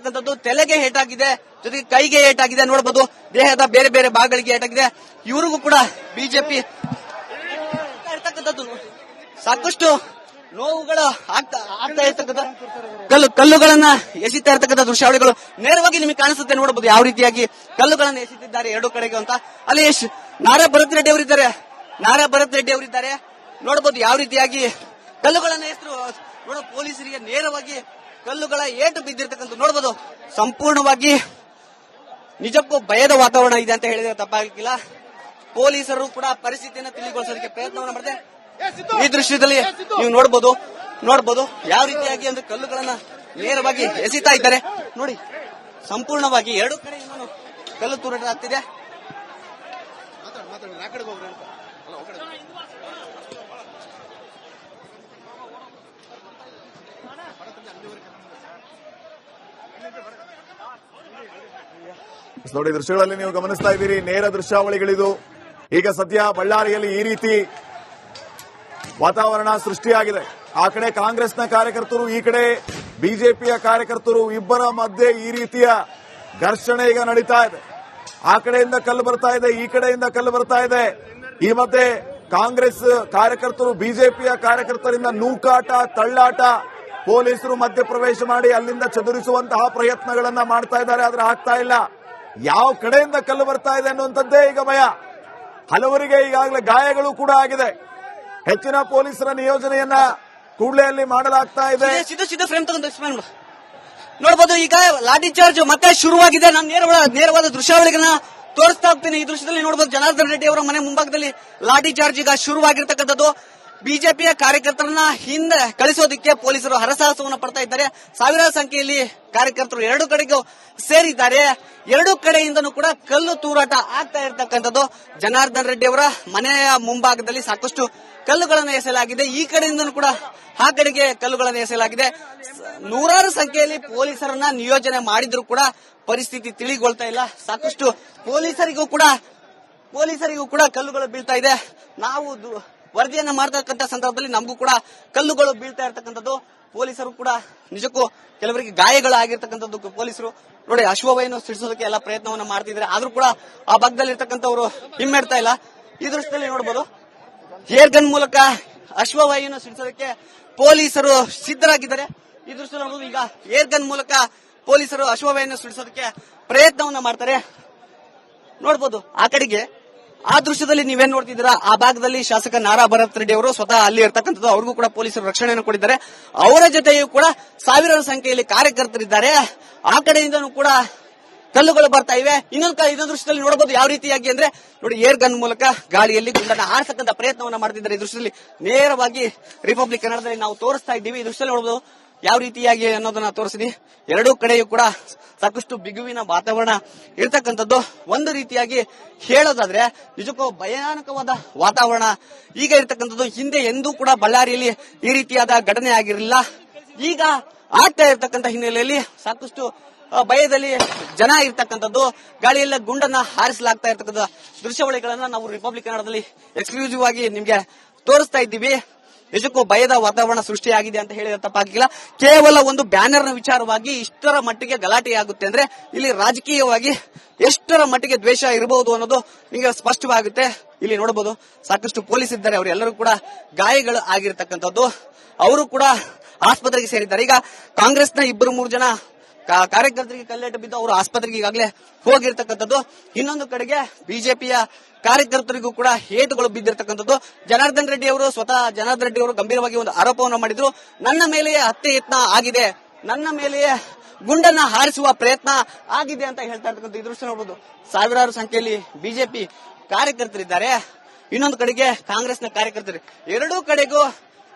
ಇರ್ತಕ್ಕಂಥದ್ದು, ತಲೆಗೆ ಏಟಾಗಿದೆ, ಜೊತೆಗೆ ಕೈಗೆ ಏಟಾಗಿದೆ ನೋಡಬಹುದು, ದೇಹದ ಬೇರೆ ಬೇರೆ ಭಾಗಗಳಿಗೆ ಏಟಾಗಿದೆ. ಇವರಿಗೂ ಕೂಡ ಬಿಜೆಪಿ ಇರ್ತಕ್ಕಂಥದ್ದು ಸಾಕಷ್ಟು ನೋವುಗಳು ಆಗ್ತಾ ಇರ್ತಕ್ಕಂಥ ಕಲ್ಲುಗಳನ್ನ ಎಸಿತಾ ಇರ್ತಕ್ಕಂಥ ದೃಶ್ಯಾವಳಿಗಳು ನೇರವಾಗಿ ನಿಮಗೆ ಕಾಣಿಸುತ್ತೆ. ನೋಡಬಹುದು ಯಾವ ರೀತಿಯಾಗಿ ಕಲ್ಲುಗಳನ್ನ ಎಸಿತಿದ್ದಾರೆ ಎರಡು ಕಡೆಗೆ ಅಂತ. ಅಲ್ಲಿ ನಾರಾ ಭರತ್ ರೆಡ್ಡಿ ಅವರಿದ್ದಾರೆ. ನೋಡಬಹುದು ಯಾವ ರೀತಿಯಾಗಿ ಕಲ್ಲುಗಳನ್ನ ಎಸರು ಪೊಲೀಸರಿಗೆ ನೇರವಾಗಿ ಕಲ್ಲುಗಳ ಏಟು ಬಿದ್ದಿರ್ತಕ್ಕಂಥ ನೋಡಬಹುದು. ಸಂಪೂರ್ಣವಾಗಿ ನಿಜಕ್ಕೂ ಭಯದ ವಾತಾವರಣ ಇದೆ ಅಂತ ಹೇಳಿದ್ರೆ ತಪ್ಪಾಗಲಿಕ್ಕಿಲ್ಲ. ಪೊಲೀಸರು ಕೂಡ ಪರಿಸ್ಥಿತಿಯನ್ನು ತಿಳಿಗೊಳಿಸೋದಕ್ಕೆ ಪ್ರಯತ್ನವನ್ನು ಮಾಡಿದೆ. ಈ ದೃಶ್ಯದಲ್ಲಿ ನೀವು ನೋಡಬಹುದು ಯಾವ ರೀತಿಯಾಗಿ ಅಂದ್ರೆ ಕಲ್ಲುಗಳನ್ನ ನೇರವಾಗಿ ಎಸಿತಾ ಇದ್ದಾರೆ ನೋಡಿ. ಸಂಪೂರ್ಣವಾಗಿ ಎರಡು ಕಡೆಯಿಂದ ಕಲ್ಲು ತೂರಾಟ ಆಗ್ತಿದೆ. ನೋಡಿ, ದೃಶ್ಯಗಳಲ್ಲಿ ನೀವು ಗಮನಿಸ್ತಾ ಇದ್ದೀರಿ, ನೇರ ದೃಶ್ಯಾವಳಿಗಳಿದು. ಈಗ ಸದ್ಯ ಬಳ್ಳಾರಿಯಲ್ಲಿ ಈ ರೀತಿ ವಾತಾವರಣ ಸೃಷ್ಟಿಯಾಗಿದೆ. ಆ ಕಡೆ ಕಾಂಗ್ರೆಸ್ನ ಕಾರ್ಯಕರ್ತರು, ಈ ಕಡೆ ಬಿಜೆಪಿಯ ಕಾರ್ಯಕರ್ತರು, ಇಬ್ಬರ ಮಧ್ಯೆ ಈ ರೀತಿಯ ಘರ್ಷಣೆ ಈಗ ನಡೀತಾ ಇದೆ. ಆ ಕಡೆಯಿಂದ ಕಲ್ಲು ಬರ್ತಾ ಇದೆ, ಈ ಕಡೆಯಿಂದ ಕಲ್ಲು ಬರ್ತಾ ಇದೆ. ಈ ಮಧ್ಯೆ ಕಾಂಗ್ರೆಸ್ ಕಾರ್ಯಕರ್ತರು ಬಿಜೆಪಿಯ ಕಾರ್ಯಕರ್ತರಿಂದ ನೂಕಾಟ, ತಳ್ಳಾಟ, ಪೊಲೀಸರು ಮಧ್ಯಪ್ರವೇಶ ಮಾಡಿ ಅಲ್ಲಿಂದ ಚದುರಿಸುವಂತಹ ಪ್ರಯತ್ನಗಳನ್ನ ಮಾಡ್ತಾ ಇದ್ದಾರೆ. ಆದ್ರೆ ಆಗ್ತಾ ಇಲ್ಲ. ಯಾವ ಕಡೆಯಿಂದ ಕಲ್ಲು ಬರ್ತಾ ಇದೆ ಅನ್ನುವಂಥದ್ದೇ ಈಗ ಭಯ. ಹಲವರಿಗೆ ಈಗಾಗಲೇ ಗಾಯಗಳು ಕೂಡ ಆಗಿದೆ. ಹೆಚ್ಚಿನ ಪೊಲೀಸರ ನಿಯೋಜನೆಯನ್ನ ಕೂಡಲೇ ಅಲ್ಲಿ ಮಾಡಲಾಗ್ತಾ ಇದೆ. ನೋಡಬಹುದು ಈಗ ಲಾಠಿ ಚಾರ್ಜ್ ಮತ್ತೆ ಶುರುವಾಗಿದೆ. ನಾನು ನೇರವಾದ ದೃಶ್ಯಾವಳಿಗಳನ್ನ ತೋರಿಸ್ತಾ ಹೋಗ್ತೀನಿ. ಈ ದೃಶ್ಯದಲ್ಲಿ ನೋಡಬಹುದು ಜನಾರ್ದನ್ ರೆಡ್ಡಿ ಅವರ ಮನೆ ಮುಂಭಾಗದಲ್ಲಿ ಲಾಠಿ ಚಾರ್ಜ್ ಈಗ ಶುರುವಾಗಿರ್ತಕ್ಕಂಥದ್ದು. ಬಿಜೆಪಿಯ ಕಾರ್ಯಕರ್ತರನ್ನ ಹಿಂದೆ ಕಳಿಸೋದಕ್ಕೆ ಪೊಲೀಸರು ಹರಸಾಹಸವನ್ನು ಪಡ್ತಾ ಇದ್ದಾರೆ. ಸಾವಿರಾರು ಸಂಖ್ಯೆಯಲ್ಲಿ ಕಾರ್ಯಕರ್ತರು ಎರಡು ಕಡೆಗೂ ಸೇರಿದ್ದಾರೆ. ಎರಡು ಕಡೆಯಿಂದನೂ ಕೂಡ ಕಲ್ಲು ತೂರಾಟ ಆಗ್ತಾ ಇರತಕ್ಕಂಥದ್ದು. ಜನಾರ್ದನ್ ರೆಡ್ಡಿ ಅವರ ಮನೆಯ ಮುಂಭಾಗದಲ್ಲಿ ಸಾಕಷ್ಟು ಕಲ್ಲುಗಳನ್ನು ಎಸೆಯಲಾಗಿದೆ. ಈ ಕಡೆಯಿಂದನೂ ಕೂಡ ಆ ಕಡೆಗೆ ಕಲ್ಲುಗಳನ್ನು ಎಸೆಯಲಾಗಿದೆ. ನೂರಾರು ಸಂಖ್ಯೆಯಲ್ಲಿ ಪೊಲೀಸರನ್ನ ನಿಯೋಜನೆ ಮಾಡಿದ್ರು ಕೂಡ ಪರಿಸ್ಥಿತಿ ತಿಳಿಗೊಳ್ತಾ ಇಲ್ಲ. ಸಾಕಷ್ಟು ಪೊಲೀಸರಿಗೂ ಕೂಡ ಕಲ್ಲುಗಳು ಬೀಳ್ತಾ ಇದೆ. ನಾವು ವರದಿಯನ್ನ ಮಾಡತಕ್ಕಂಥ ಸಂದರ್ಭದಲ್ಲಿ ನಮಗೂ ಕೂಡ ಕಲ್ಲುಗಳು ಬೀಳ್ತಾ ಇರತಕ್ಕಂಥದ್ದು. ಪೊಲೀಸರು ಕೂಡ ನಿಜಕ್ಕೂ ಕೆಲವರಿಗೆ ಗಾಯಗಳು ಆಗಿರ್ತಕ್ಕಂಥದ್ದು. ಪೊಲೀಸರು ನೋಡಿ ಅಶ್ವವಾಹಿಯನ್ನು ಸಿಡಿಸೋದಕ್ಕೆ ಎಲ್ಲ ಪ್ರಯತ್ನವನ್ನ ಮಾಡ್ತಿದ್ದಾರೆ. ಆದ್ರೂ ಕೂಡ ಆ ಭಾಗದಲ್ಲಿ ಇರ್ತಕ್ಕಂಥವ್ರು ಹಿಮ್ಮೆಡ್ತಾ ಇಲ್ಲ. ಈ ದೃಶ್ಯದಲ್ಲಿ ನೋಡಬಹುದು ಏರ್ ಗನ್ ಮೂಲಕ ಅಶ್ವವಾಹಿಯನ್ನು ಸಿಡಿಸೋದಕ್ಕೆ ಪೊಲೀಸರು ಸಿದ್ಧರಾಗಿದ್ದಾರೆ. ಈ ದೃಶ್ಯ ನೋಡಬಹುದು. ಈಗ ಏರ್ ಗನ್ ಮೂಲಕ ಪೊಲೀಸರು ಅಶ್ವವಾಹಿಯನ್ನು ಸಿಡಿಸೋದಕ್ಕೆ ಪ್ರಯತ್ನವನ್ನ ಮಾಡ್ತಾರೆ. ನೋಡಬಹುದು ಆ ಕಡೆಗೆ ಆ ದೃಶ್ಯದಲ್ಲಿ ನೀವೇನ್ ನೋಡ್ತಿದ್ದೀರಾ, ಆ ಭಾಗದಲ್ಲಿ ಶಾಸಕ ನಾರಾ ಭರತ್ ರೆಡ್ಡಿ ಅವರು ಸ್ವತಃ ಅಲ್ಲಿ ಇರ್ತಕ್ಕಂಥದ್ದು. ಅವ್ರಿಗೂ ಕೂಡ ಪೊಲೀಸರು ರಕ್ಷಣೆಯನ್ನು ಕೊಟ್ಟಿದ್ದಾರೆ. ಅವರ ಜೊತೆಯೂ ಕೂಡ ಸಾವಿರಾರು ಸಂಖ್ಯೆಯಲ್ಲಿ ಕಾರ್ಯಕರ್ತರಿದ್ದಾರೆ. ಆ ಕಡೆಯಿಂದನೂ ಕೂಡ ಕಲ್ಲುಗಳು ಬರ್ತಾ ಇವೆ. ಇನ್ನೊಂದು ದೃಶ್ಯದಲ್ಲಿ ನೋಡಬಹುದು ಯಾವ ರೀತಿಯಾಗಿ ಅಂದ್ರೆ ನೋಡಿ ಏರ್ ಗನ್ ಮೂಲಕ ಗಾಳಿಯಲ್ಲಿ ಗುಂಡನ್ನ ಹಾರಿಸತಕ್ಕಂಥ ಪ್ರಯತ್ನವನ್ನ ಮಾಡ್ತಿದ್ದಾರೆ. ಈ ದೃಶ್ಯದಲ್ಲಿ ನೇರವಾಗಿ ರಿಪಬ್ಲಿಕ್ ಕನ್ನಡದಲ್ಲಿ ನಾವು ತೋರಿಸ್ತಾ ಇದ್ದೀವಿ. ಈ ದೃಶ್ಯದಲ್ಲಿ ನೋಡಬಹುದು ಯಾವ ರೀತಿಯಾಗಿ ಅನ್ನೋದನ್ನ ತೋರಿಸಿದ್ವಿ. ಎರಡೂ ಕಡೆಯೂ ಕೂಡ ಸಾಕಷ್ಟು ಬಿಗುವಿನ ವಾತಾವರಣ ಇರ್ತಕ್ಕಂಥದ್ದು. ಒಂದು ರೀತಿಯಾಗಿ ಹೇಳೋದಾದ್ರೆ ನಿಜಕ್ಕೂ ಭಯಾನಕವಾದ ವಾತಾವರಣ ಈಗ ಇರ್ತಕ್ಕಂಥದ್ದು. ಹಿಂದೆ ಎಂದೂ ಕೂಡ ಬಳ್ಳಾರಿಯಲ್ಲಿ ಈ ರೀತಿಯಾದ ಘಟನೆ ಆಗಿರಲಿಲ್ಲ. ಈಗ ಆಗ್ತಾ ಇರ್ತಕ್ಕಂಥ ಹಿನ್ನೆಲೆಯಲ್ಲಿ ಸಾಕಷ್ಟು ಭಯದಲ್ಲಿ ಜನ ಇರ್ತಕ್ಕಂಥದ್ದು. ಗಾಳಿಯಲ್ಲ ಗುಂಡನ್ನ ಹಾರಿಸಲಾಗ್ತಾ ಇರ್ತಕ್ಕಂಥ ದೃಶ್ಯಾವಳಿಗಳನ್ನ ನಾವು ರಿಪಬ್ಲಿಕ್ ಕನ್ನಡದಲ್ಲಿ ಎಕ್ಸ್ಕ್ಲೂಸಿವ್ ಆಗಿ ನಿಮ್ಗೆ ತೋರಿಸ್ತಾ ಇದ್ದೀವಿ. ನಿಜಕ್ಕೂ ಭಯದ ವಾತಾವರಣ ಸೃಷ್ಟಿಯಾಗಿದೆ ಅಂತ ಹೇಳಿದ್ರೆ ತಪ್ಪಾಗಿಲ್ಲ. ಕೇವಲ ಒಂದು ಬ್ಯಾನರ್ನ ವಿಚಾರವಾಗಿ ಇಷ್ಟರ ಮಟ್ಟಿಗೆ ಗಲಾಟೆಯಾಗುತ್ತೆ ಅಂದ್ರೆ ಇಲ್ಲಿ ರಾಜಕೀಯವಾಗಿ ಎಷ್ಟರ ಮಟ್ಟಿಗೆ ದ್ವೇಷ ಇರಬಹುದು ಅನ್ನೋದು ನಿಮಗೆ ಸ್ಪಷ್ಟವಾಗುತ್ತೆ. ಇಲ್ಲಿ ನೋಡಬಹುದು ಸಾಕಷ್ಟು ಪೊಲೀಸ್ ಇದ್ದಾರೆ. ಅವರೆಲ್ಲರೂ ಕೂಡ ಗಾಯಗಳು ಆಗಿರ್ತಕ್ಕಂಥದ್ದು. ಅವರು ಕೂಡ ಆಸ್ಪತ್ರೆಗೆ ಸೇರಿದ್ದಾರೆ. ಈಗ ಕಾಂಗ್ರೆಸ್ನ 2-3 ಜನ ಕಾರ್ಯಕರ್ತರಿಗೆ ಕಲ್ಲೇಟು ಬಿದ್ದು ಅವರು ಆಸ್ಪತ್ರೆಗೆ ಈಗಾಗಲೇ ಹೋಗಿರ್ತಕ್ಕಂಥದ್ದು. ಇನ್ನೊಂದು ಕಡೆಗೆ ಬಿಜೆಪಿಯ ಕಾರ್ಯಕರ್ತರಿಗೂ ಕೂಡ ಏಟುಗಳು ಬಿದ್ದಿರ್ತಕ್ಕಂಥದ್ದು. ಜನಾರ್ದನ್ ರೆಡ್ಡಿ ಅವರು ಗಂಭೀರವಾಗಿ ಒಂದು ಆರೋಪವನ್ನು ಮಾಡಿದ್ರು. ನನ್ನ ಮೇಲೆಯೇ ಹತ್ಯೆ ಯತ್ನ ಆಗಿದೆ, ನನ್ನ ಮೇಲೆಯೇ ಗುಂಡನ್ನ ಹಾರಿಸುವ ಪ್ರಯತ್ನ ಆಗಿದೆ ಅಂತ ಹೇಳ್ತಾ ಇರ್ತಕ್ಕಂಥ ಈ ದೃಶ್ಯ ನೋಡಬಹುದು. ಸಾವಿರಾರು ಸಂಖ್ಯೆಯಲ್ಲಿ ಬಿಜೆಪಿ ಕಾರ್ಯಕರ್ತರಿದ್ದಾರೆ. ಇನ್ನೊಂದು ಕಡೆಗೆ ಕಾಂಗ್ರೆಸ್ನ ಕಾರ್ಯಕರ್ತರು. ಎರಡೂ ಕಡೆಗೂ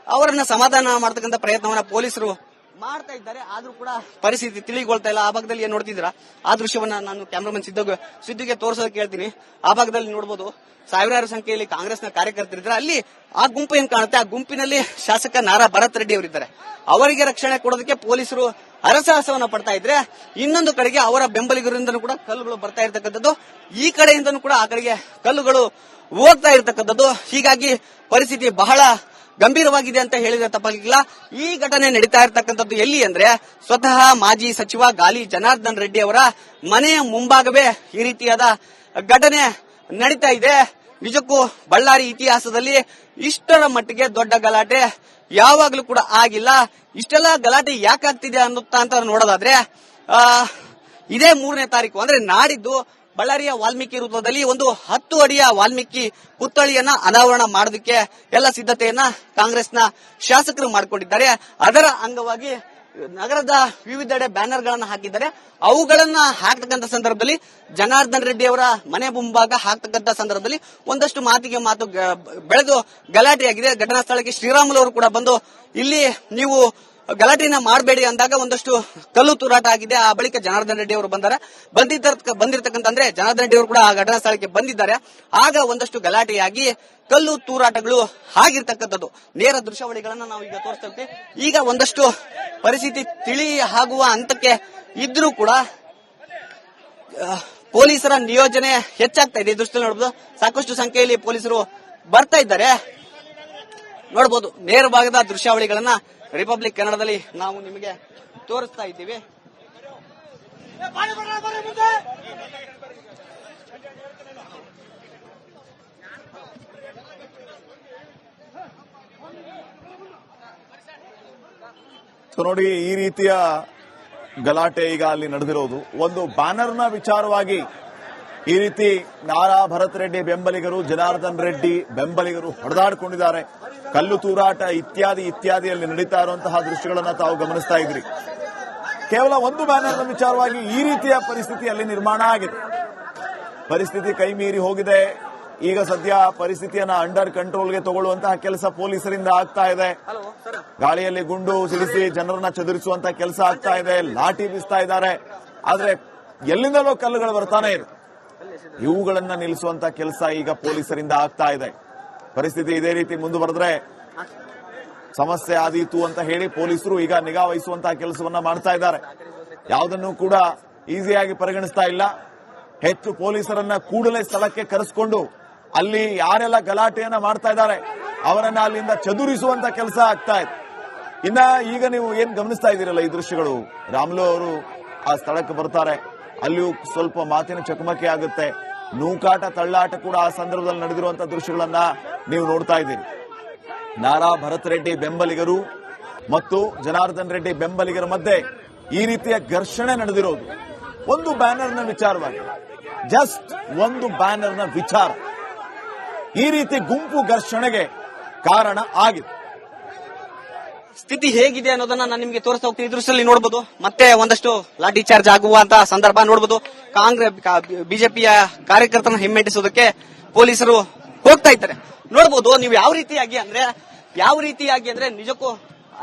ಅವರನ್ನ ಸಮಾಧಾನ ಮಾಡತಕ್ಕಂಥ ಪ್ರಯತ್ನವನ್ನ ಪೊಲೀಸರು ಮಾಡ್ತಾ ಇದ್ದಾರೆ. ಆದ್ರೂ ಕೂಡ ಪರಿಸ್ಥಿತಿ ತಿಳಿಗೊಳ್ತಾ ಇಲ್ಲ. ಆ ಭಾಗದಲ್ಲಿ ಏನ್ ನೋಡ್ತಿದ್ದೀರಾ ಆ ದೃಶ್ಯವನ್ನ ನಾನು ಕ್ಯಾಮ್ರಾಮನ್ ಸಿದ್ದುಗೆ ತೋರಿಸೋದಕ್ಕೆ ಹೇಳ್ತೀನಿ. ಆ ಭಾಗದಲ್ಲಿ ನೋಡಬಹುದು ಸಾವಿರಾರು ಸಂಖ್ಯೆಯಲ್ಲಿ ಕಾಂಗ್ರೆಸ್ನ ಕಾರ್ಯಕರ್ತರಿದ್ದಾರೆ. ಅಲ್ಲಿ ಆ ಗುಂಪು ಏನ್ ಕಾಣುತ್ತೆ, ಆ ಗುಂಪಿನಲ್ಲಿ ಶಾಸಕ ನಾರಾ ಭರತ್ ರೆಡ್ಡಿ ಅವರಿದ್ದಾರೆ. ಅವರಿಗೆ ರಕ್ಷಣೆ ಕೊಡೋದಕ್ಕೆ ಪೊಲೀಸರು ಹರಸಾಹಸವನ್ನ ಪಡ್ತಾ ಇದ್ರೆ, ಇನ್ನೊಂದು ಕಡೆಗೆ ಅವರ ಬೆಂಬಲಿಗರಿಂದನೂ ಕೂಡ ಕಲ್ಲುಗಳು ಬರ್ತಾ ಇರತಕ್ಕಂಥದ್ದು. ಈ ಕಡೆಯಿಂದನೂ ಕೂಡ ಆ ಕಡೆಗೆ ಕಲ್ಲುಗಳು ಹೋಗ್ತಾ ಇರತಕ್ಕಂಥದ್ದು. ಹೀಗಾಗಿ ಪರಿಸ್ಥಿತಿ ಬಹಳ ಗಂಭೀರವಾಗಿದೆ ಅಂತ ಹೇಳಿದ್ರೆ ತಪ್ಪಾಗಿಲ್ಲ. ಈ ಘಟನೆ ನಡೀತಾ ಇರತಕ್ಕಂಥದ್ದು ಎಲ್ಲಿ ಅಂದ್ರೆ ಸ್ವತಃ ಮಾಜಿ ಸಚಿವ ಗಾಲಿ ಜನಾರ್ದನ್ ರೆಡ್ಡಿ ಅವರ ಮನೆಯ ಮುಂಭಾಗವೇ ಈ ರೀತಿಯಾದ ಘಟನೆ ನಡೀತಾ ಇದೆ. ನಿಜಕ್ಕೂ ಬಳ್ಳಾರಿ ಇತಿಹಾಸದಲ್ಲಿ ಇಷ್ಟರ ಮಟ್ಟಿಗೆ ದೊಡ್ಡ ಗಲಾಟೆ ಯಾವಾಗ್ಲೂ ಕೂಡ ಆಗಿಲ್ಲ. ಇಷ್ಟೆಲ್ಲ ಗಲಾಟೆ ಯಾಕಾಗ್ತಿದೆ ಅನ್ನುತ್ತಾ ಅಂತ ನೋಡೋದಾದ್ರೆ ಇದೇ 3ನೇ ತಾರೀಕು ಅಂದ್ರೆ ನಾಡಿದ್ದು ಬಳ್ಳಾರಿಯ ವಾಲ್ಮೀಕಿ ವೃತ್ತದಲ್ಲಿ ಒಂದು 10 ಅಡಿಯ ವಾಲ್ಮೀಕಿ ಪುತ್ಥಳಿಯನ್ನ ಅನಾವರಣ ಮಾಡೋದಕ್ಕೆ ಎಲ್ಲ ಸಿದ್ಧತೆಯನ್ನ ಕಾಂಗ್ರೆಸ್ನ ಶಾಸಕರು ಮಾಡಿಕೊಂಡಿದ್ದಾರೆ. ಅದರ ಅಂಗವಾಗಿ ನಗರದ ವಿವಿಧೆಡೆ ಬ್ಯಾನರ್ ಗಳನ್ನ ಹಾಕಿದ್ದಾರೆ. ಅವುಗಳನ್ನ ಹಾಕ್ತಕ್ಕಂಥ ಸಂದರ್ಭದಲ್ಲಿ ಜನಾರ್ದನ್ ರೆಡ್ಡಿ ಅವರ ಮನೆ ಮುಂಭಾಗ ಹಾಕ್ತಕ್ಕಂಥ ಸಂದರ್ಭದಲ್ಲಿ ಒಂದಷ್ಟು ಮಾತಿಗೆ ಮಾತು ಬೆಳೆದು ಗಲಾಟೆಯಾಗಿದೆ. ಘಟನಾ ಸ್ಥಳಕ್ಕೆ ಶ್ರೀರಾಮುಲು ಅವರು ಕೂಡ ಬಂದು ಇಲ್ಲಿ ನೀವು ಗಲಾಟೆಯನ್ನ ಮಾಡಬೇಡಿ ಅಂದಾಗ ಒಂದಷ್ಟು ಕಲ್ಲು ತೂರಾಟ ಆಗಿದೆ. ಆ ಬಳಿಕ ಜನಾರ್ದನ್ ರೆಡ್ಡಿ ಅವರು ಬಂದಿರತಕ್ಕಂತ ಅಂದ್ರೆ ಜನಾರ್ದನ್ ರೆಡ್ಡಿ ಅವರು ಕೂಡ ಆ ಘಟನಾ ಸ್ಥಳಕ್ಕೆ ಬಂದಿದ್ದಾರೆ. ಆಗ ಒಂದಷ್ಟು ಗಲಾಟೆಯಾಗಿ ಕಲ್ಲು ತೂರಾಟಗಳು ಆಗಿರ್ತಕ್ಕಂಥದ್ದು ನೇರ ದೃಶ್ಯಾವಳಿಗಳನ್ನ ನಾವು ಈಗ ತೋರಿಸ್ತಾ ಇರ್ತೀವಿ. ಈಗ ಒಂದಷ್ಟು ಪರಿಸ್ಥಿತಿ ತಿಳಿ ಆಗುವ ಹಂತಕ್ಕೆ ಇದ್ರೂ ಕೂಡ ಪೊಲೀಸರ ನಿಯೋಜನೆ ಹೆಚ್ಚಾಗ್ತಾ ಇದೆ. ದೃಶ್ಯದಲ್ಲಿ ನೋಡಬಹುದು ಸಾಕಷ್ಟು ಸಂಖ್ಯೆಯಲ್ಲಿ ಪೊಲೀಸರು ಬರ್ತಾ ಇದ್ದಾರೆ. ನೋಡಬಹುದು ನೇರ ಭಾಗದ ದೃಶ್ಯಾವಳಿಗಳನ್ನ ರಿಪಬ್ಲಿಕ್ ಕನ್ನಡದಲ್ಲಿ ನಾವು ನಿಮಗೆ ತೋರಿಸ್ತಾ ಇದ್ದೀವಿ. ನೋಡಿ, ಈ ರೀತಿಯ ಗಲಾಟೆ ಈಗ ಅಲ್ಲಿ ನಡೆದಿರೋದು ಒಂದು ಬ್ಯಾನರ್ನ ವಿಚಾರವಾಗಿ. ಈ ರೀತಿ ನಾರಾ ಭರತ್ ರೆಡ್ಡಿ ಬೆಂಬಲಿಗರು, ಜನಾರ್ದನ್ ರೆಡ್ಡಿ ಬೆಂಬಲಿಗರು ಹೊಡೆದಾಡಿಕೊಂಡಿದ್ದಾರೆ. ಕಲ್ಲು ತೂರಾಟ ಇತ್ಯಾದಿಯಲ್ಲಿ ನಡೀತಾ ಇರುವಂತಹ ದೃಶ್ಯಗಳನ್ನ ತಾವು ಗಮನಿಸ್ತಾ ಇದ್ರಿ. ಕೇವಲ ಒಂದು ಬ್ಯಾನರ್ನ ವಿಚಾರವಾಗಿ ಈ ರೀತಿಯ ಪರಿಸ್ಥಿತಿ ಅಲ್ಲಿ ನಿರ್ಮಾಣ ಆಗಿದೆ. ಪರಿಸ್ಥಿತಿ ಕೈ ಮೀರಿ ಹೋಗಿದೆ. ಈಗ ಸದ್ಯ ಪರಿಸ್ಥಿತಿಯನ್ನ ಅಂಡರ್ ಕಂಟ್ರೋಲ್ಗೆ ತಗೊಳ್ಳುವಂತಹ ಕೆಲಸ ಪೊಲೀಸರಿಂದ ಆಗ್ತಾ ಇದೆ. ಗಾಳಿಯಲ್ಲಿ ಗುಂಡು ಸಿಡಿಸಿ ಜನರನ್ನ ಚದುರಿಸುವಂತಹ ಕೆಲಸ ಆಗ್ತಾ ಇದೆ. ಲಾಠಿ ಬೀಸ್ತಾ ಇದ್ದಾರೆ. ಆದ್ರೆ ಎಲ್ಲಿಂದಲೋ ಕಲ್ಲುಗಳು ಬರ್ತಾನೆ ಇದೆ. ಇವುಗಳನ್ನ ನಿಲ್ಲಿಸುವಂತ ಕೆಲಸ ಈಗ ಪೊಲೀಸರಿಂದ ಆಗ್ತಾ ಇದೆ. ಪರಿಸ್ಥಿತಿ ಇದೇ ರೀತಿ ಮುಂದುವರೆದ್ರೆ ಸಮಸ್ಯೆ ಆದೀತು ಅಂತ ಹೇಳಿ ಪೊಲೀಸರು ಈಗ ನಿಗಾ ವಹಿಸುವಂತಹ ಕೆಲಸವನ್ನ ಮಾಡ್ತಾ ಇದ್ದಾರೆ. ಯಾವುದನ್ನು ಕೂಡ ಈಸಿಯಾಗಿ ಪರಿಗಣಿಸ್ತಾ ಇಲ್ಲ. ಹೆಚ್ಚು ಪೊಲೀಸರನ್ನ ಕೂಡಲೇ ಸ್ಥಳಕ್ಕೆ ಕರೆಸಿಕೊಂಡು ಅಲ್ಲಿ ಯಾರೆಲ್ಲ ಗಲಾಟೆಯನ್ನ ಮಾಡ್ತಾ ಇದ್ದಾರೆ ಅವರನ್ನ ಅಲ್ಲಿಂದ ಚದುರಿಸುವಂತ ಕೆಲಸ ಆಗ್ತಾ ಇದೆ. ಇನ್ನ ಈಗ ನೀವು ಏನ್ ಗಮನಿಸ್ತಾ ಇದ್ದೀರಲ್ಲ ಈ ದೃಶ್ಯಗಳು, ರಾಮುಲು ಅವರು ಆ ಸ್ಥಳಕ್ಕೆ ಬರ್ತಾರೆ. ಅಲ್ಲಿಯೂ ಸ್ವಲ್ಪ ಮಾತಿನ ಚಕಮಕಿ ಆಗುತ್ತೆ. ನೂಕಾಟ ತಳ್ಳಾಟ ಕೂಡ ಆ ಸಂದರ್ಭದಲ್ಲಿ ನಡೆದಿರುವಂತಹ ದೃಶ್ಯಗಳನ್ನ ನೀವು ನೋಡ್ತಾ ಇದ್ದೀರಿ. ನಾರಾ ಭರತ್ ರೆಡ್ಡಿ ಬೆಂಬಲಿಗರು ಮತ್ತು ಜನಾರ್ದನ್ ರೆಡ್ಡಿ ಬೆಂಬಲಿಗರ ಮಧ್ಯೆ ಈ ರೀತಿಯ ಘರ್ಷಣೆ ನಡೆದಿರೋದು ಒಂದು ಬ್ಯಾನರ್ನ ವಿಚಾರವಾಗಿ. ಜಸ್ಟ್ ಒಂದು ಬ್ಯಾನರ್ನ ವಿಚಾರ ಈ ರೀತಿ ಗುಂಪು ಘರ್ಷಣೆಗೆ ಕಾರಣ ಆಗಿದೆ. ಸ್ಥಿತಿ ಹೇಗಿದೆ ಅನ್ನೋದನ್ನ ನಾನು ನಿಮಗೆ ತೋರಿಸ್ತಾ ಹೋಗ್ತೀನಿ. ಈ ದೃಶ್ಯದಲ್ಲಿ ನೋಡಬಹುದು ಮತ್ತೆ ಒಂದಷ್ಟು ಲಾಠಿ ಚಾರ್ಜ್ ಆಗುವಂತಹ ಸಂದರ್ಭ ನೋಡಬಹುದು. ಬಿಜೆಪಿಯ ಕಾರ್ಯಕರ್ತರನ್ನು ಹಿಮ್ಮೆಟ್ಟಿಸೋದಕ್ಕೆ ಪೊಲೀಸರು ಹೋಗ್ತಾ ಇದ್ದಾರೆ. ನೋಡಬಹುದು ನೀವು ಯಾವ ರೀತಿಯಾಗಿ ಅಂದ್ರೆ ನಿಜಕ್ಕೂ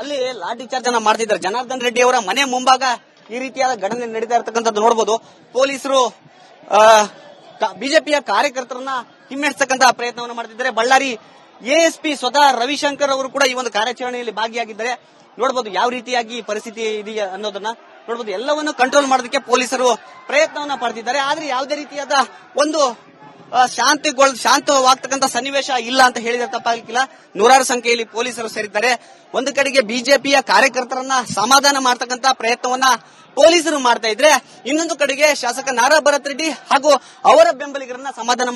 ಅಲ್ಲಿ ಲಾಠಿ ಚಾರ್ಜ್ ಅನ್ನ ಮಾಡ್ತಿದ್ದಾರೆ. ಜನಾರ್ದನ್ ರೆಡ್ಡಿ ಅವರ ಮನೆ ಮುಂಭಾಗ ಈ ರೀತಿಯಾದ ಘಟನೆ ನಡೀತಾ ಇರತಕ್ಕಂಥದ್ದು ನೋಡಬಹುದು. ಪೊಲೀಸರು ಬಿಜೆಪಿಯ ಕಾರ್ಯಕರ್ತರನ್ನ ಹಿಮ್ಮೆಟ್ಟಿಸತಕ್ಕಂತಹ ಪ್ರಯತ್ನವನ್ನು ಮಾಡ್ತಿದ್ದಾರೆ. ಬಳ್ಳಾರಿ ಎಎಸ್ಪಿ ಸ್ವತಃ ರವಿಶಂಕರ್ ಅವರು ಕೂಡ ಈ ಒಂದು ಕಾರ್ಯಾಚರಣೆಯಲ್ಲಿ ಭಾಗಿಯಾಗಿದ್ದಾರೆ. ನೋಡಬಹುದು ಯಾವ ರೀತಿಯಾಗಿ ಪರಿಸ್ಥಿತಿ ಇದೆಯಾ ಅನ್ನೋದನ್ನ ನೋಡಬಹುದು. ಎಲ್ಲವನ್ನು ಕಂಟ್ರೋಲ್ ಮಾಡೋದಕ್ಕೆ ಪೊಲೀಸರು ಪ್ರಯತ್ನವನ್ನ ಪಡ್ತಿದ್ದಾರೆ. ಆದ್ರೆ ಯಾವುದೇ ರೀತಿಯಾದ ಒಂದು ಶಾಂತವಾಗ್ತಕ್ಕಂಥ ಸನ್ನಿವೇಶ ಇಲ್ಲ ಅಂತ ಹೇಳಿದ್ರೆ ತಪ್ಪಾಗಲಿಕ್ಕಿಲ್ಲ. ನೂರಾರು ಸಂಖ್ಯೆಯಲ್ಲಿ ಪೊಲೀಸರು ಸೇರಿದ್ದಾರೆ. ಒಂದು ಕಡೆಗೆ ಬಿಜೆಪಿಯ ಕಾರ್ಯಕರ್ತರನ್ನ ಸಮಾಧಾನ ಮಾಡತಕ್ಕಂತ ಪ್ರಯತ್ನವನ್ನ ಪೊಲೀಸರು ಮಾಡ್ತಾ ಇದ್ರೆ, ಇನ್ನೊಂದು ಕಡೆಗೆ ಶಾಸಕ ನಾರಾ ಭರತ್ ರೆಡ್ಡಿ ಹಾಗೂ ಅವರ ಬೆಂಬಲಿಗರನ್ನ ಸಮಾಧಾನ